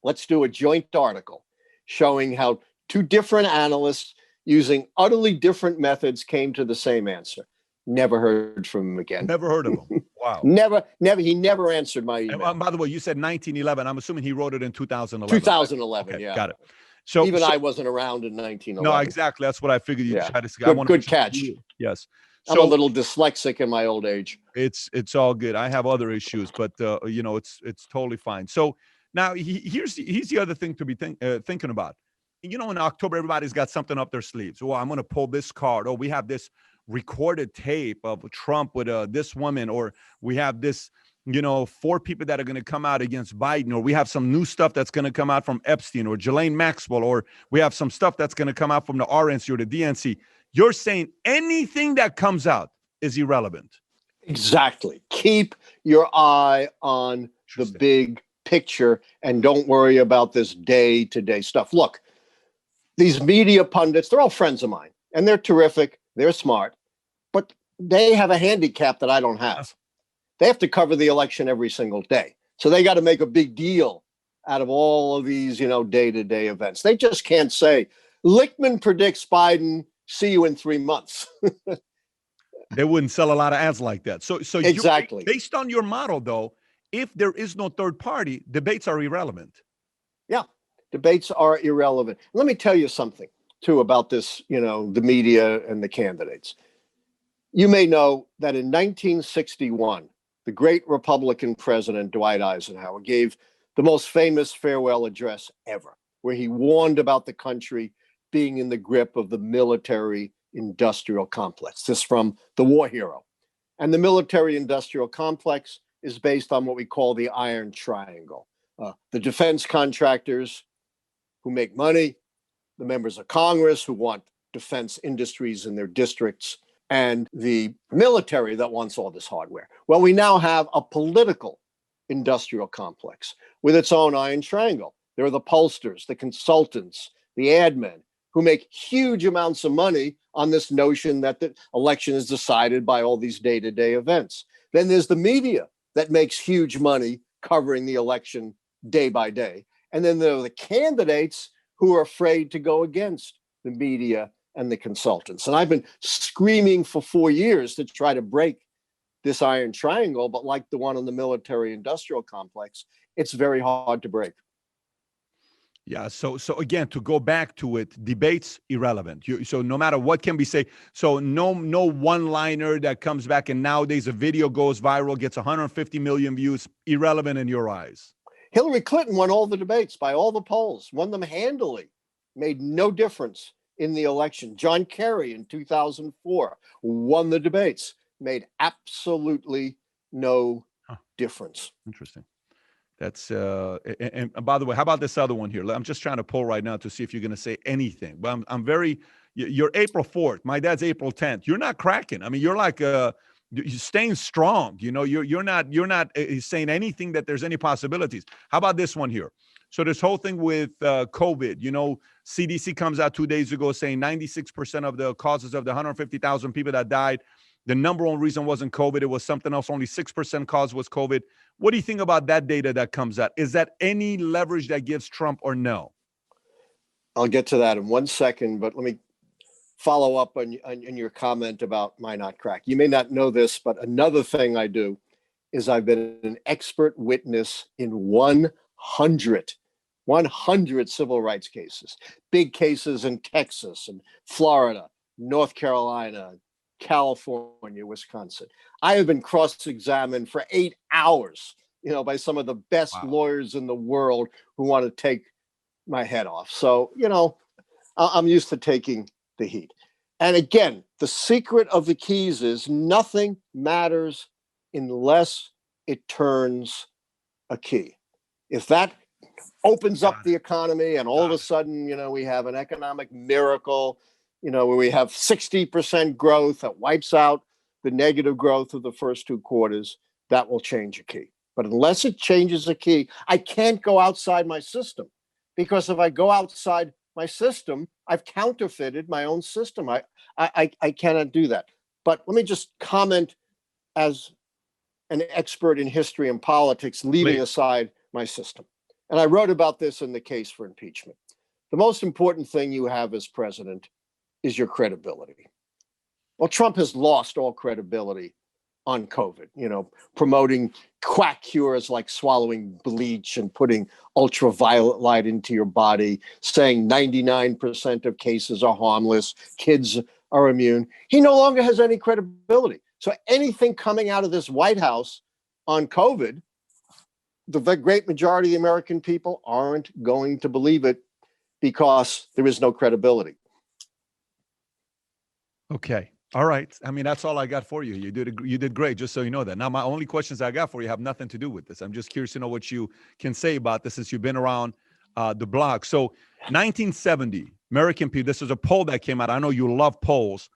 let's do a joint article showing how two different analysts using utterly different methods came to the same answer. Never heard from him again. Never heard of him. Wow. Never. He never answered my email. And by the way, you said 1911. I'm assuming he wrote it in 2011. 2011, okay, yeah. Got it. So even I wasn't around in 1911. No, exactly. That's what I figured you'd try to say. Good catch. Yes. I'm a little dyslexic in my old age. It's all good. I have other issues, but it's totally fine. So now here's the other thing to be thinking about. In October, everybody's got something up their sleeves. Oh, I'm going to pull this card. Oh, we have this recorded tape of Trump with this woman, or we have this, 4 people that are going to come out against Biden, or we have some new stuff that's going to come out from Epstein or Ghislaine Maxwell, or we have some stuff that's going to come out from the RNC or the DNC. You're saying anything that comes out is irrelevant. Exactly. Keep your eye on the big picture and don't worry about this day-to-day stuff. Look, these media pundits, they're all friends of mine, and they're terrific. They're smart, but they have a handicap that I don't have. They have to cover the election every single day. So they got to make a big deal out of all of these, day-to-day events. They just can't say, Lichtman predicts Biden, see you in 3 months. They wouldn't sell a lot of ads like that. So exactly. Based on your model, though, if there is no third party, debates are irrelevant. Yeah. Debates are irrelevant. Let me tell you something, too, about this, the media and the candidates. You may know that in 1961, the great Republican president, Dwight Eisenhower, gave the most famous farewell address ever, where he warned about the country being in the grip of the military-industrial complex. This from the war hero. And the military-industrial complex is based on what we call the Iron Triangle. The defense contractors who make money, the members of Congress who want defense industries in their districts, and the military that wants all this hardware. Well, we now have a political industrial complex with its own Iron Triangle. There are the pollsters, the consultants, the ad men who make huge amounts of money on this notion that the election is decided by all these day-to-day events. Then there's the media that makes huge money covering the election day by day. And then there are the candidates who are afraid to go against the media and the consultants. And I've been screaming for 4 years to try to break this Iron Triangle, but like the one in the military-industrial complex, it's very hard to break. Yeah. So again, to go back to it, debates irrelevant. So no matter what can be said, so no one-liner that comes back and nowadays a video goes viral, gets 150 million views, irrelevant in your eyes. Hillary Clinton won all the debates by all the polls, won them handily, made no difference in the election. John Kerry in 2004 won the debates, made absolutely no difference. Interesting. That's and by the way, how about this other one here? I'm just trying to pull right now to see if you're going to say anything. But I'm very. You're April 4th. My dad's April 10th. You're not cracking. I mean, you're like you're staying strong. You're not saying anything that there's any possibilities. How about this one here? So this whole thing with COVID. CDC comes out 2 days ago saying 96% of the causes of the 150,000 people that died, the number one reason wasn't COVID. It was something else. Only 6% cause was COVID. What do you think about that data that comes out? Is that any leverage that gives Trump or no? I'll get to that in 1 second, but let me follow up on your comment about my not crack. You may not know this, but another thing I do is I've been an expert witness in 100 civil rights cases, big cases in Texas and Florida, North Carolina, California, Wisconsin. I have been cross-examined for 8 hours, by some of the best lawyers in the world who want to take my head off. So, I'm used to taking the heat. And again, the secret of the keys is nothing matters unless it turns a key. If that opens up the economy, and all of a sudden, we have an economic miracle, where we have 60% growth that wipes out the negative growth of the first 2 quarters. That will change a key. But unless it changes a key, I can't go outside my system, because if I go outside my system, I've counterfeited my own system. I cannot do that. But let me just comment as an expert in history and politics, leaving aside my system. And I wrote about this in the case for impeachment. The most important thing you have as president is your credibility. Well, Trump has lost all credibility on COVID, promoting quack cures like swallowing bleach and putting ultraviolet light into your body, saying 99% of cases are harmless, kids are immune. He no longer has any credibility. So anything coming out of this White House on COVID, the great majority of the American people aren't going to believe it because there is no credibility. Okay. All right. I mean, that's all I got for you. You did great, just so you know that. Now, my only questions I got for you have nothing to do with this. I'm just curious to know what you can say about this since you've been around the block. So 1970, American people, this is a poll that came out. I know you love polls.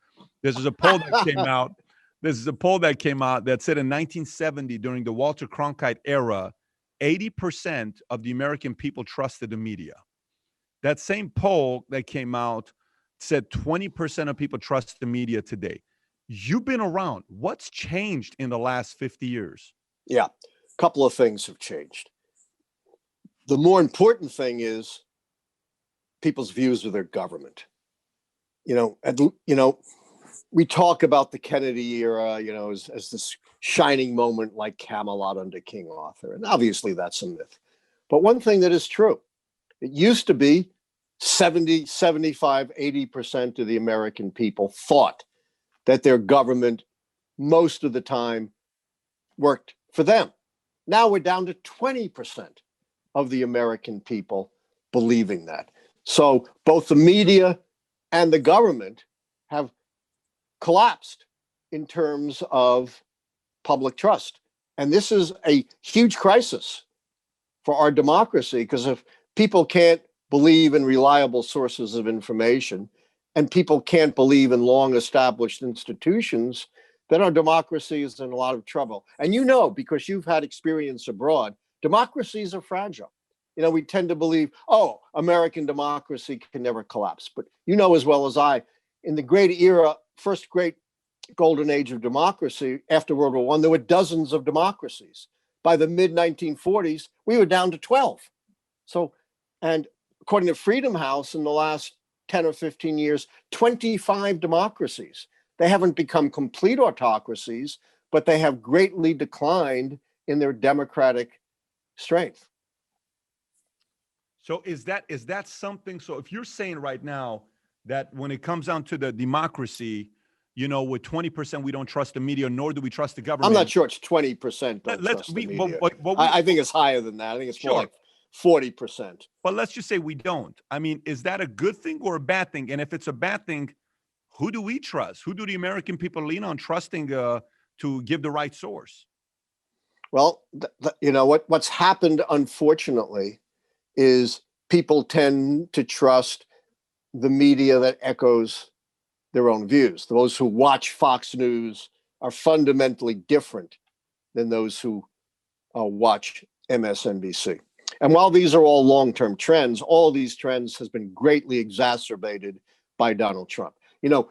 This is a poll that came out. This is a poll that came out that said in 1970, during the Walter Cronkite era, 80% of the American people trusted the media. That same poll that came out said 20% of people trust the media today. You've been around. What's changed in the last 50 years? Yeah, a couple of things have changed. The more important thing is people's views of their government. We talk about the Kennedy era, as this shining moment like Camelot under King Arthur. And obviously that's a myth. But one thing that is true, it used to be 70, 75, 80% of the American people thought that their government most of the time worked for them. Now we're down to 20% of the American people believing that. So both the media and the government have collapsed in terms of public trust. And this is a huge crisis for our democracy, because if people can't believe in reliable sources of information and people can't believe in long established institutions, then our democracy is in a lot of trouble. And because you've had experience abroad, democracies are fragile. We tend to believe, American democracy can never collapse. But as well as I, in the great era, first great golden age of democracy after World War I, there were dozens of democracies. By the mid-1940s, we were down to 12. And according to Freedom House, in the last 10 or 15 years, 25 democracies. They haven't become complete autocracies, but they have greatly declined in their democratic strength. So is that something? So if you're saying right now that when it comes down to the democracy, with 20% we don't trust the media, nor do we trust the government. I'm not sure it's 20% don't trust the media. I think it's higher than that. I think it's more like 40%. But let's just say we don't. I mean, is that a good thing or a bad thing? And if it's a bad thing, who do we trust? Who do the American people lean on trusting to give the right source? Well, what's happened, unfortunately, is people tend to trust the media that echoes their own views. Those who watch Fox News are fundamentally different than those who watch MSNBC. And while these are all long-term trends, all these trends has been greatly exacerbated by Donald Trump.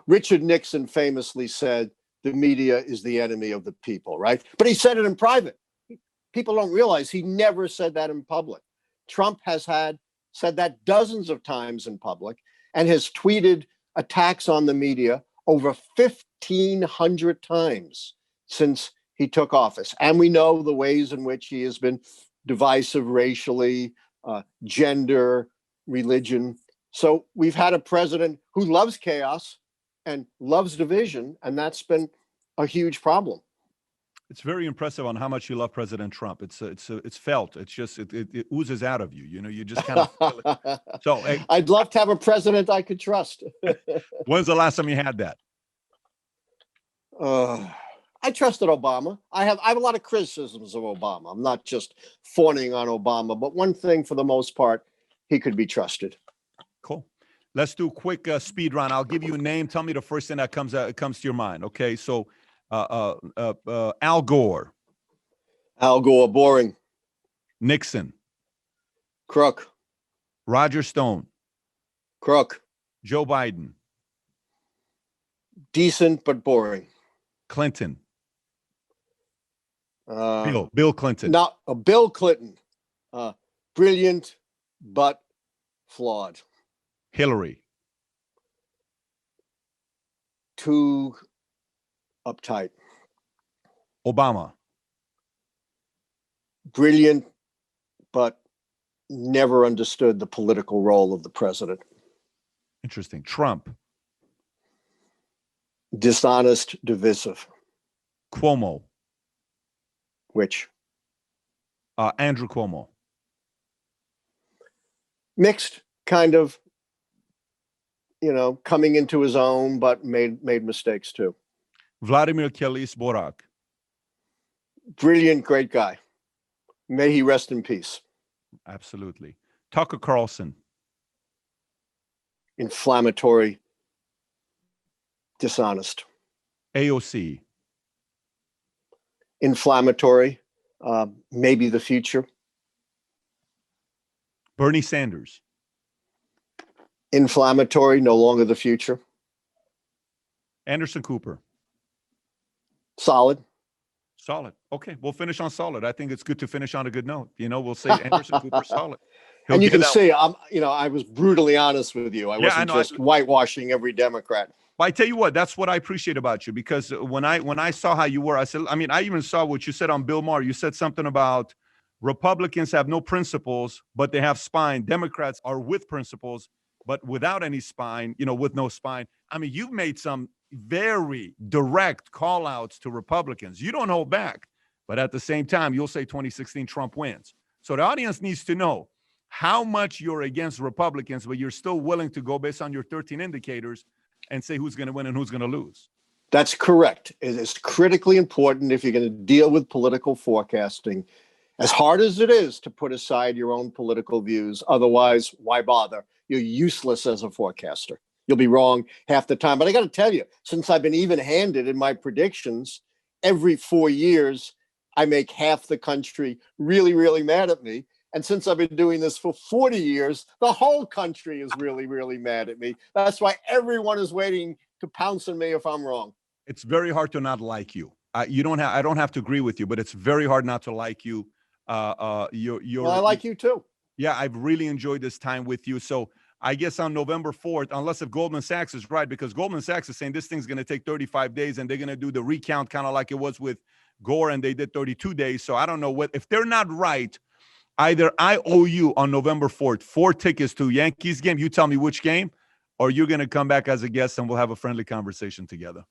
Richard Nixon famously said, the media is the enemy of the people, right? But he said it in private. People don't realize he never said that in public. Trump has said that dozens of times in public and has tweeted attacks on the media over 1,500 times since he took office. And we know the ways in which he has been divisive racially, gender, religion. So we've had a president who loves chaos and loves division, and that's been a huge problem. It's very impressive on how much you love President Trump. It's felt. It's just it oozes out of you. You just kind of feel it. So I'd love to have a president I could trust. When's the last time you had that? I trusted Obama. I have a lot of criticisms of Obama. I'm not just fawning on Obama, but one thing for the most part, he could be trusted. Cool. Let's do a quick speed round. I'll give you a name. Tell me the first thing that comes to your mind. Okay. So, Al Gore. Al Gore, boring. Nixon. Crook. Roger Stone. Crook. Joe Biden. Decent but boring. Clinton. Bill Clinton. Not Bill Clinton. Brilliant but flawed. Hillary. Too uptight. Obama. Brilliant but never understood the political role of the president. Interesting. Trump. Dishonest, divisive. Cuomo. Which? Andrew Cuomo. Mixed, kind of, coming into his own, but made mistakes too. Vladimir Keilis-Borok. Brilliant, great guy. May he rest in peace. Absolutely. Tucker Carlson. Inflammatory, dishonest. AOC. Inflammatory, maybe the future. Bernie Sanders. Inflammatory, no longer the future. Anderson Cooper. Solid. Solid. Okay, we'll finish on solid. I think it's good to finish on a good note. We'll say Anderson Cooper solid. And you can see, I was brutally honest with you. I wasn't just whitewashing every Democrat. But I tell you what, that's what I appreciate about you, because when I saw how you were, I said, I even saw what you said on Bill Maher. You said something about Republicans have no principles, but they have spine. Democrats are with principles, but without any spine, with no spine. You've made some very direct call outs to Republicans. You don't hold back, but at the same time, you'll say 2016 Trump wins. So the audience needs to know how much you're against Republicans, but you're still willing to go based on your 13 indicators and say who's going to win and who's going to lose. That's correct. It is critically important if you're going to deal with political forecasting, as hard as it is to put aside your own political views. Otherwise, why bother? You're useless as a forecaster. You'll be wrong half the time. But I got to tell you, since I've been even-handed in my predictions, every 4 years, I make half the country really, really mad at me. And since I've been doing this for 40 years, the whole country is really, really mad at me. That's why everyone is waiting to pounce on me if I'm wrong. It's very hard to not like you. I don't have to agree with you, but it's very hard not to like you. Well, I like you too. Yeah, I've really enjoyed this time with you. So I guess on November 4th, unless if Goldman Sachs is right, because Goldman Sachs is saying this thing's going to take 35 days and they're going to do the recount kind of like it was with Gore and they did 32 days. So I don't know if they're not right. Either I owe you on November 4th 4 tickets to Yankees game. You tell me which game, or you're going to come back as a guest and we'll have a friendly conversation together.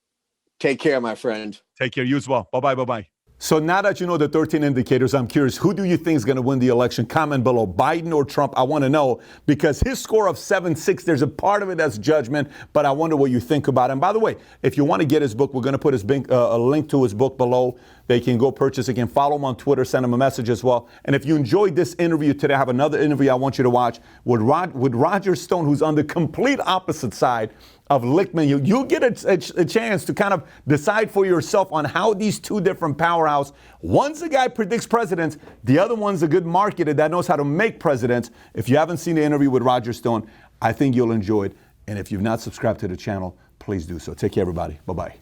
Take care, my friend. Take care. You as well. Bye-bye. Bye-bye. So now that you know the 13 indicators, I'm curious, who do you think is going to win the election? Comment below, Biden or Trump? I want to know, because his score of 7.6, there's a part of it that's judgment, but I wonder what you think about it. And by the way, if you want to get his book, we're going to put a link to his book below. They can go purchase it. Follow him on Twitter, send him a message as well. And if you enjoyed this interview today, I have another interview I want you to watch with Roger Stone, who's on the complete opposite side of Lichtman. You'll get a chance to kind of decide for yourself on how these two different powerhouses, one's a guy predicts presidents, the other one's a good marketer that knows how to make presidents. If you haven't seen the interview with Roger Stone, I think you'll enjoy it. And if you've not subscribed to the channel, please do so. Take care, everybody. Bye-bye.